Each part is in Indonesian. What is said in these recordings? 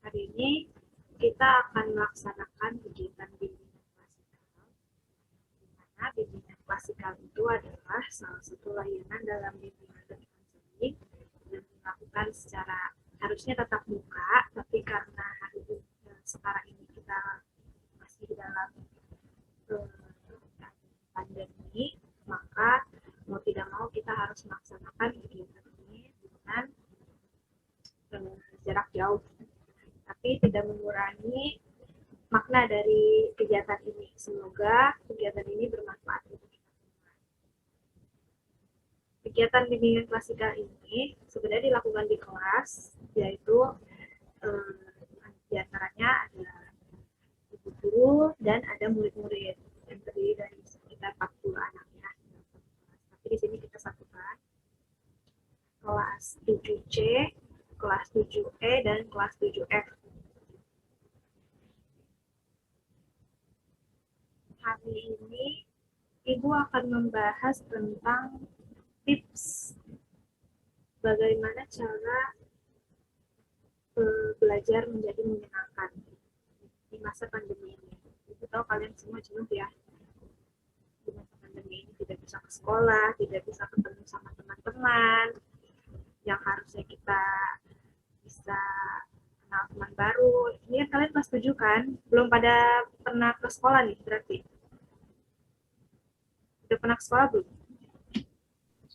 Hari ini kita akan melaksanakan kegiatan bimbingan klasikal, di mana bimbingan klasikal itu adalah salah satu layanan dalam bimbingan dan konseling yang dilakukan secara harusnya tatap muka, tapi karena hari ini sekarang ini kita masih dalam pandemi, maka mau tidak mau kita harus melaksanakan kegiatan ini dengan jarak jauh, tapi tidak mengurangi makna dari kegiatan ini. Semoga kegiatan ini bermanfaat untuk kita semua. Kegiatan bimbingan klasikal ini sebenarnya dilakukan di kelas, yaitu di antaranya ada ibu guru dan ada murid-murid yang terdiri dari sekitar 40 anak ya. Tapi di sini kita satukan kelas 7C, kelas 7E, dan kelas 7F. Hari ini Ibu akan membahas tentang tips bagaimana cara belajar menjadi menyenangkan di masa pandemi ini. Ibu tahu kalian semua jenuh ya. Di masa pandemi ini tidak bisa ke sekolah, tidak bisa ketemu sama teman-teman, yang harusnya kita bisa kenal teman baru. Ini kan kalian kelas 7 kan? Belum pada pernah ke sekolah nih berarti? Udah pernah ke sekolah belum?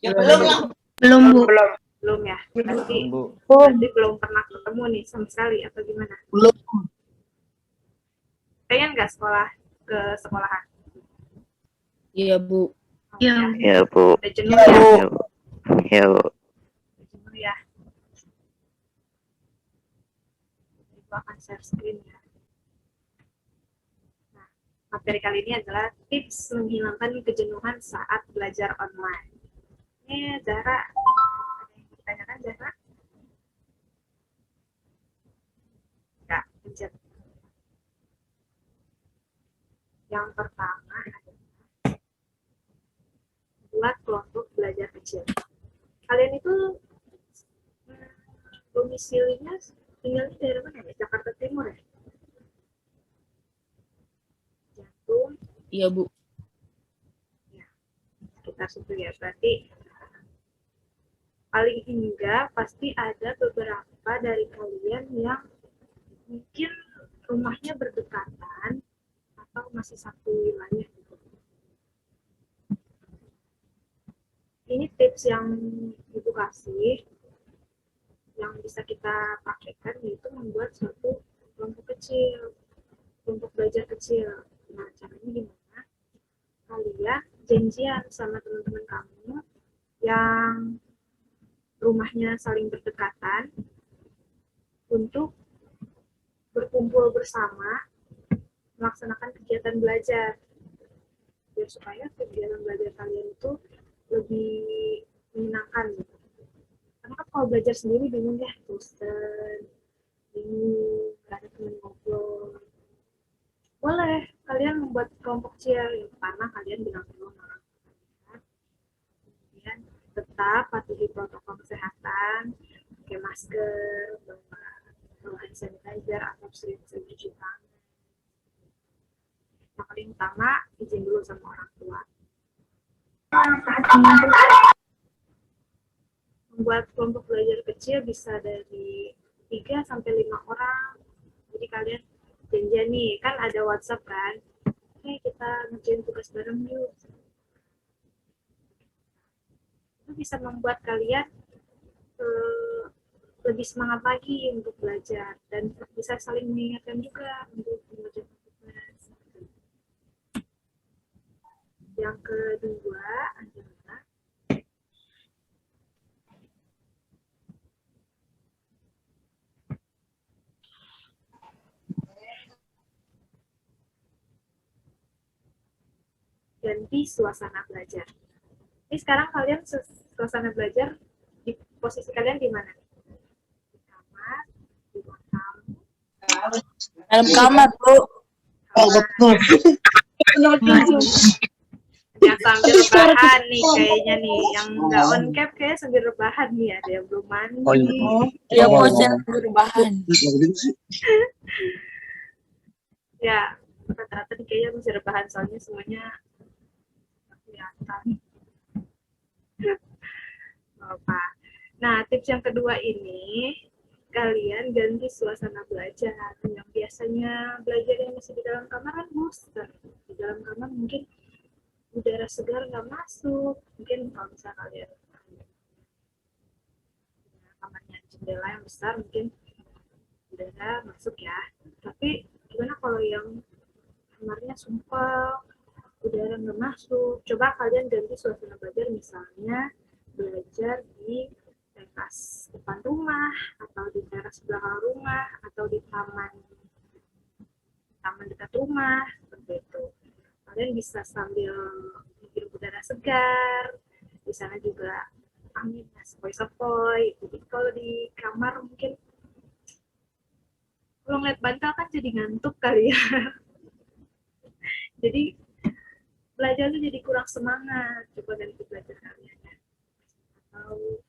Ya, belum. Belum ya? Berarti belum pernah ketemu nih sama sekali atau gimana? Belum. Pengen nggak sekolah ke sekolahan? Iya, Bu. Iya, Bu. Udah jenuh ya? Iya, Bu. Udah jenuh ya? Ibu akan share screen ya. Nah, materi kali ini adalah tips menghilangkan kejenuhan saat belajar online. Ini Zahra, ada yang ditanyakan Zahra? Enggak, pencet. Yang pertama adalah buat kelompok belajar kecil. Kalian itu domisilinya tinggalnya daerah mana ya? Jakarta Timur ya? Jantung? Iya, Bu. Ya, sekitar situ ya. Berarti paling enggak pasti ada beberapa dari kalian yang mungkin rumahnya berdekatan atau masih satu wilayah gitu. Ini tips yang Ibu kasih yang bisa kita pakaikan, yaitu membuat suatu kelompok kecil, kelompok belajar kecil. Nah, caranya gimana? Kalian janjian sama teman-teman kamu yang rumahnya saling berdekatan untuk berkumpul bersama melaksanakan kegiatan belajar, biar supaya kegiatan belajar kalian itu lebih menyenangkan gitu. Karena kan kalau belajar sendiri bingung ya, bosan, bingung, gak ada teman ngobrol. Boleh kalian membuat kelompok kecil. Yang pertama kalian bilang dulu sama orang tua kalian, kemudian tetap patuhi protokol kesehatan, pakai masker, bawa hand sanitizer atau sering-sering cuci tangan. Yang paling utama izin dulu sama orang tua. Membuat kelompok belajar kecil bisa dari 3 sampai 5 orang. Jadi kalian janjian nih, kan ada WhatsApp kan? Oke, kita ngerjain tugas bareng yuk. Itu bisa membuat kalian lebih semangat lagi untuk belajar dan bisa saling mengingatkan juga untuk mengerjakan tugas. Yang kedua adalah ganti suasana belajar. Ini sekarang kalian suasana belajar di posisi kalian di mana? Di kamar, di ruang tamu, Dalam kamar, Bu. kamar. Yang sambil rebahan nih kayaknya nih. Yang nggak on cam kayak sambil rebahan nih. Ada yang belum mandi. Oh, iya. Ya bosan berbahan. Ya, rata-rata nih kayaknya masih rebahan soalnya semuanya kelihatan. Apa? Nah, tips yang kedua ini, kalian ganti suasana belajar. Yang biasanya belajar yang masih di dalam kamar kan bosan. Di dalam kamar mungkin udara segar nggak masuk. Mungkin kalau misalnya kalian kamarnya jendela yang besar, mungkin udara masuk ya. Tapi gimana kalau yang kamarnya sumpah, udara nggak masuk? Coba kalian ganti suasana belajar, misalnya belajar di teras depan rumah, atau di teras belakang rumah, atau di taman dekat rumah, seperti itu. Kalian bisa sambil menghirup udara segar, di sana juga anginnya sepoi-sepoi. Jadi kalau di kamar mungkin kalau ngeliat bantal kan jadi ngantuk kali ya. Jadi belajar tuh jadi kurang semangat. Coba ganti belajar kalian ya. Atau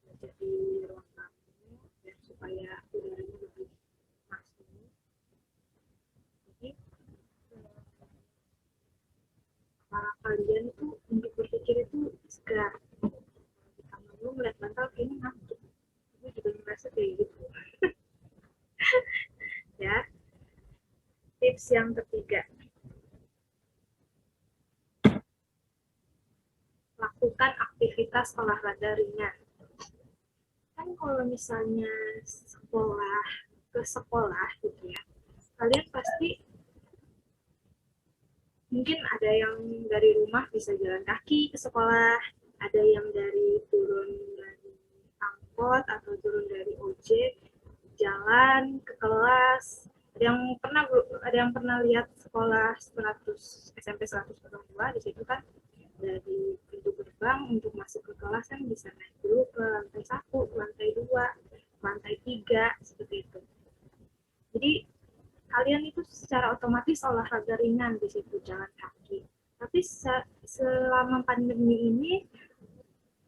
belajar di ruang tamu ya, supaya udaranya lebih masuk. Jadi para kalian tuh untuk berpikir itu segar. Di kamar lu ngeliat bantal kayaknya ngantuk. Gue juga merasa kayak gitu. Ya. Tips yang ketiga, lakukan aktivitas olahraga ringan. Kan kalau misalnya ke sekolah gitu ya, kalian pasti mungkin ada yang dari rumah bisa jalan kaki ke sekolah, ada yang turun dari angkot atau turun dari ojek jalan ke kelas. Ada yang pernah lihat sekolah 100 SMP 102, di situ kan dari pintu gerbang untuk masuk ke kelas kan bisa naik dulu ke lantai 1, lantai 2, lantai 3, seperti itu. Jadi kalian itu secara otomatis olahraga ringan di situ, jalan kaki. Tapi selama pandemi ini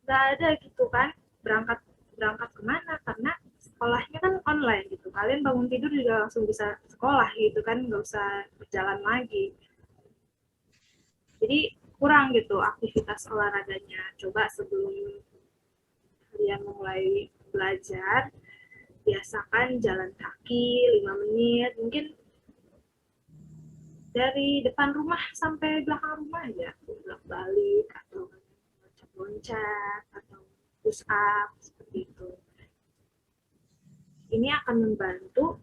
nggak ada gitu kan berangkat kemana, karena sekolahnya kan online gitu. Kalian bangun tidur juga langsung bisa sekolah gitu kan, nggak usah berjalan lagi. Jadi kurang gitu aktivitas olahraganya. Coba sebelum kalian mulai belajar, biasakan jalan kaki 5 menit, mungkin dari depan rumah sampai belakang rumah ya, bolak-balik atau loncat-loncat atau push up, seperti itu. Ini akan membantu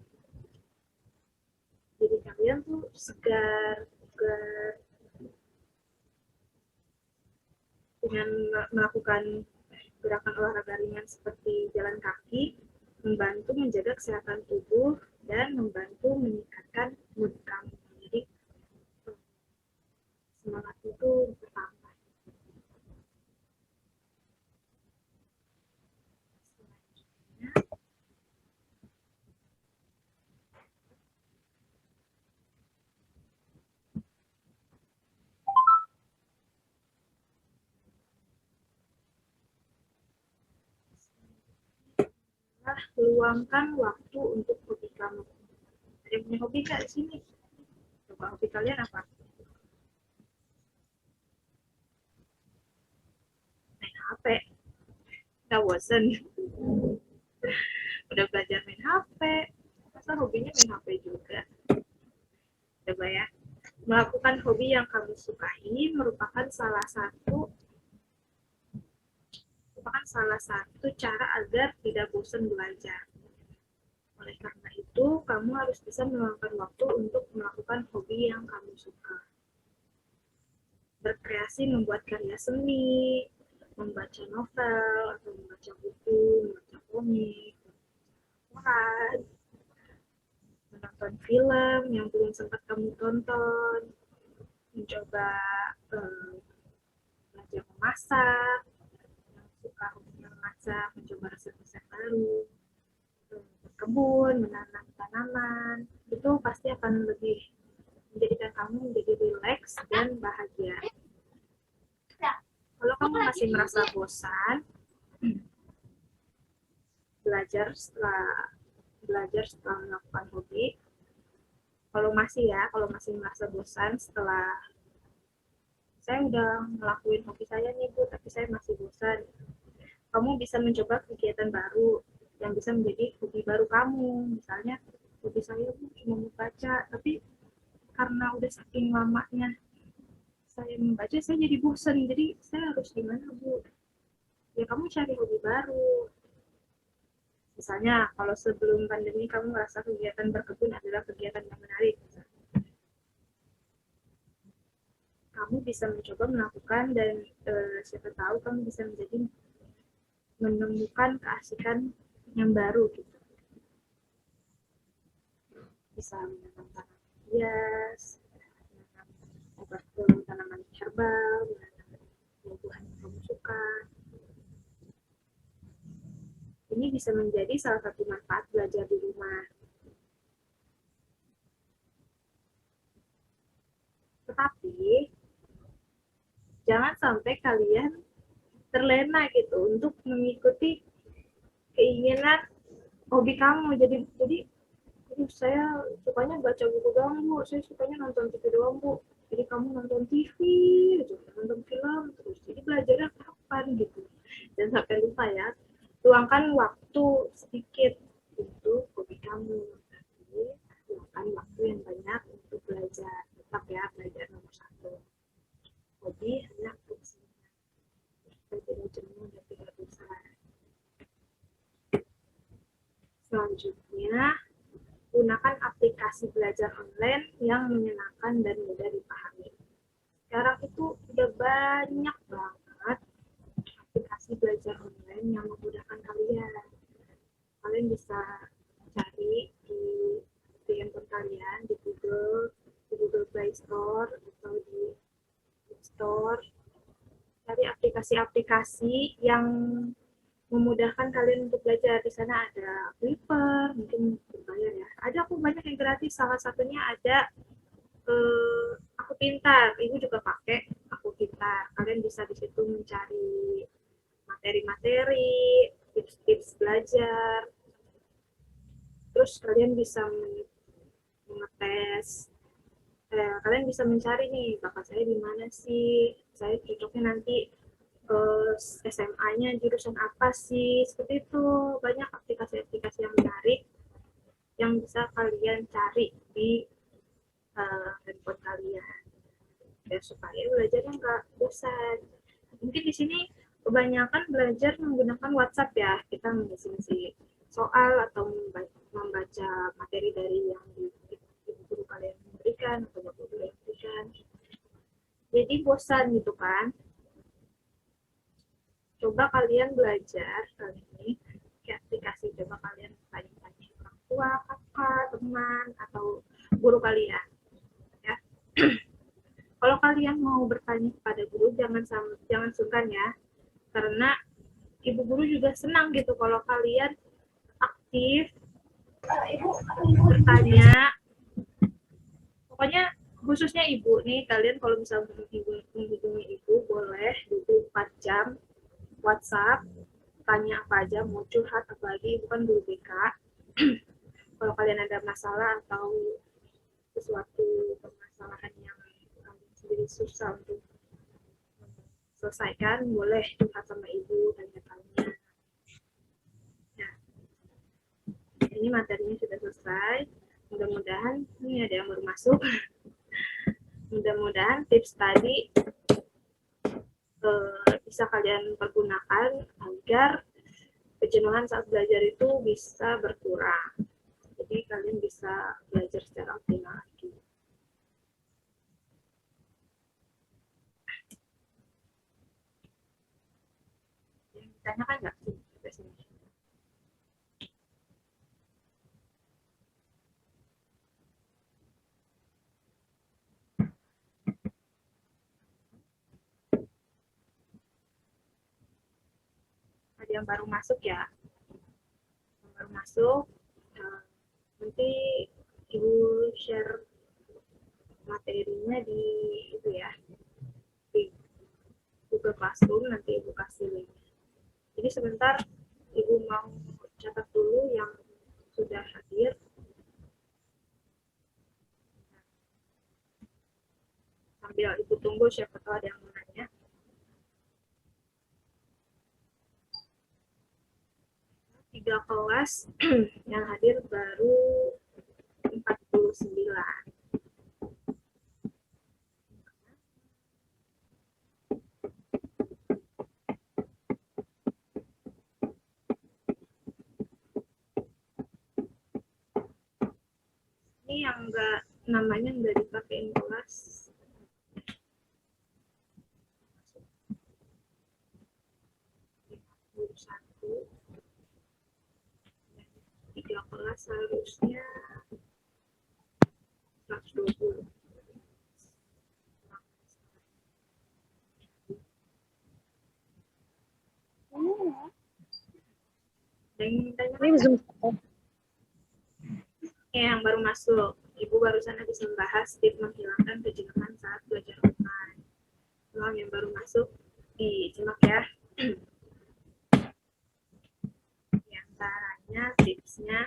jadi kalian tuh segar dengan melakukan gerakan olahraga ringan seperti jalan kaki, membantu menjaga kesehatan tubuh dan membantu meningkatkan mood kamu. Jadi semangat itu bertambah. Luangkan waktu untuk hobi kamu. Ada yang punya hobi nggak di sini? Coba hobi kalian apa? Main HP. Nggak bosen? Udah belajar main HP. Masa hobinya main HP juga? Coba ya. Melakukan hobi yang kamu sukai merupakan salah satu cara agar tidak bosan belajar. Oleh karena itu, kamu harus bisa meluangkan waktu untuk melakukan hobi yang kamu suka. Berkreasi membuat karya seni, membaca novel, atau membaca buku, membaca komik, menonton film yang belum sempat kamu tonton, mencoba belajar memasak, yang suka hobinya memasak, mencoba resep-resep baru, berkebun, menanam tanaman, itu pasti akan lebih menjadikan kamu menjadi rileks dan bahagia. masih merasa bosan belajar setelah melakukan hobi, kalau masih merasa bosan setelah saya udah ngelakuin hobi saya nih Bu, tapi saya masih bosan, kamu bisa mencoba kegiatan baru yang bisa menjadi hobi baru kamu. Misalnya hobi saya Bu cuma membaca, tapi karena udah saking lamanya saya membaca, saya jadi bosan, jadi saya harus gimana Bu? Ya kamu cari hobi baru. Misalnya kalau sebelum pandemi kamu merasa kegiatan berkebun adalah kegiatan yang menarik, kamu bisa mencoba melakukan dan siapa tahu kamu bisa menemukan keasikan yang baru gitu. Bisa menanam tanaman hias, menanam tanaman herbal, menanam buah-buahan yang kamu suka. Ini bisa menjadi salah satu manfaat belajar di rumah. Tetapi jangan sampai kalian terlena gitu untuk mengikuti keinginan hobi kamu. Jadi saya sukanya baca buku doang Bu, saya sukanya nonton TV doang Bu. Jadi kamu nonton TV gitu, nonton film terus. Jadi belajarnya kapan gitu. Dan sampai lupa ya, luangkan waktu sedikit untuk hobi kamu. Tapi luangkan waktu yang banyak untuk belajar. Tetap ya, belajar nomor 1. Hobi hanya untuk senang. Supaya tidak jenuh dan tidak bosan. Selanjutnya, gunakan aplikasi belajar online yang menyenangkan dan mudah dipahami. Sekarang itu udah banyak banget aplikasi belajar online yang memudahkan kalian. Kalian bisa cari di handphone kalian, di Google Play Store atau di App Store. Cari aplikasi-aplikasi yang memudahkan kalian untuk belajar. Di sana ada Flipper, mungkin berbayar ya. Ada aku banyak yang gratis, salah satunya ada Aku Pintar. Ibu juga pakai Aku Pintar. Kalian bisa di situ mencari materi-materi, tips-tips belajar. Terus kalian bisa mengetes. Kalian bisa mencari nih, bakat saya di mana sih? Saya cocoknya nanti SMA-nya jurusan apa sih? Seperti itu. Banyak aplikasi-aplikasi yang menarik yang bisa kalian cari di handphone kalian. Ya, supaya belajarnya nggak bosan. Mungkin di sini kebanyakan belajar menggunakan WhatsApp ya. Kita mengisi soal atau membaca materi dari yang guru kalian memberikan atau guru yang memberikan. Jadi bosan gitu kan. Coba kalian belajar kali ini ke aplikasi. Coba kalian tanya-tanya orang tua, kakak, teman, atau guru kalian. Ya. Kalau kalian mau bertanya kepada guru, jangan sungkan ya. Karena ibu guru juga senang gitu kalau kalian aktif bertanya. Pokoknya khususnya ibu nih, kalian kalau misalnya menghubungi ibu boleh 24 jam WhatsApp, tanya apa aja, mau curhat apalagi, bukan guru BK. Kalau kalian ada masalah atau sesuatu permasalahan yang kalian sendiri susah untuk selesaikan, boleh curhat sama ibu, tanya-tanya. Nah, ini materinya sudah selesai. Mudah-mudahan ini ada yang baru masuk. Mudah-mudahan tips tadi bisa kalian pergunakan agar kejenuhan saat belajar itu bisa berkurang. Jadi kalian bisa belajar secara optimal lagi. Yang ditanyakan nggak sih sampai sini? Ada yang baru masuk ya? Yang baru masuk, nanti ibu share materinya di itu ya, di Google Classroom, nanti Ibu kasih link. Jadi sebentar Ibu mau catat dulu yang sudah hadir. Sambil Ibu tunggu, siapa tahu ada yang mau nanya. Tiga kelas yang hadir baru 49. Ini yang namanya nggak dipakein kelas. Satu, tiga kelas harusnya 120. Yang baru masuk, Ibu barusan habis membahas tips menghilangkan kejenuhan saat belajar online. Yang baru masuk, disimak ya. Di antaranya tipsnya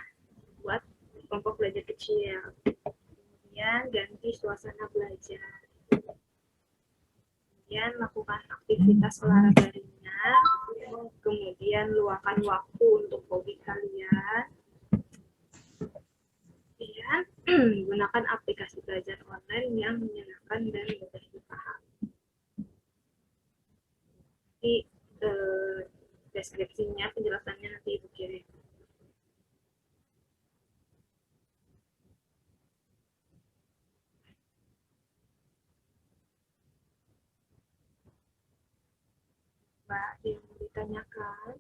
buat kelompok belajar kecil. Kemudian ganti suasana belajar. Kemudian lakukan aktivitas olahraga ringan. Kemudian luangkan waktu untuk hobi kalian. Dan gunakan aplikasi belajar online yang menyenangkan dan mudah dipahami. Di deskripsinya, penjelasannya nanti Ibu kirim. Mbak, yang mau ditanyakan,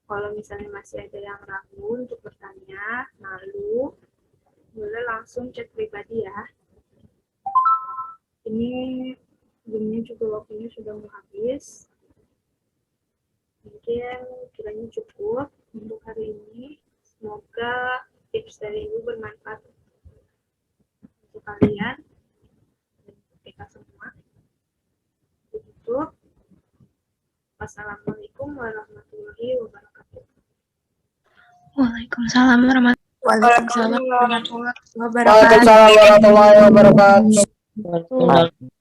kalau misalnya masih ada yang ragu untuk bertanya, malu, boleh langsung chat pribadi ya. Ini zoom-nya juga waktunya sudah mau habis. Mungkin kiranya cukup untuk hari ini. Semoga tips dari Ibu bermanfaat untuk kalian dan untuk kita semua. Begitu. Wassalamualaikum warahmatullahi wabarakatuh. Waalaikumsalam warahmatullahi wabarakatuh. Waalaikumsalam warahmatullahi wabarakatuh.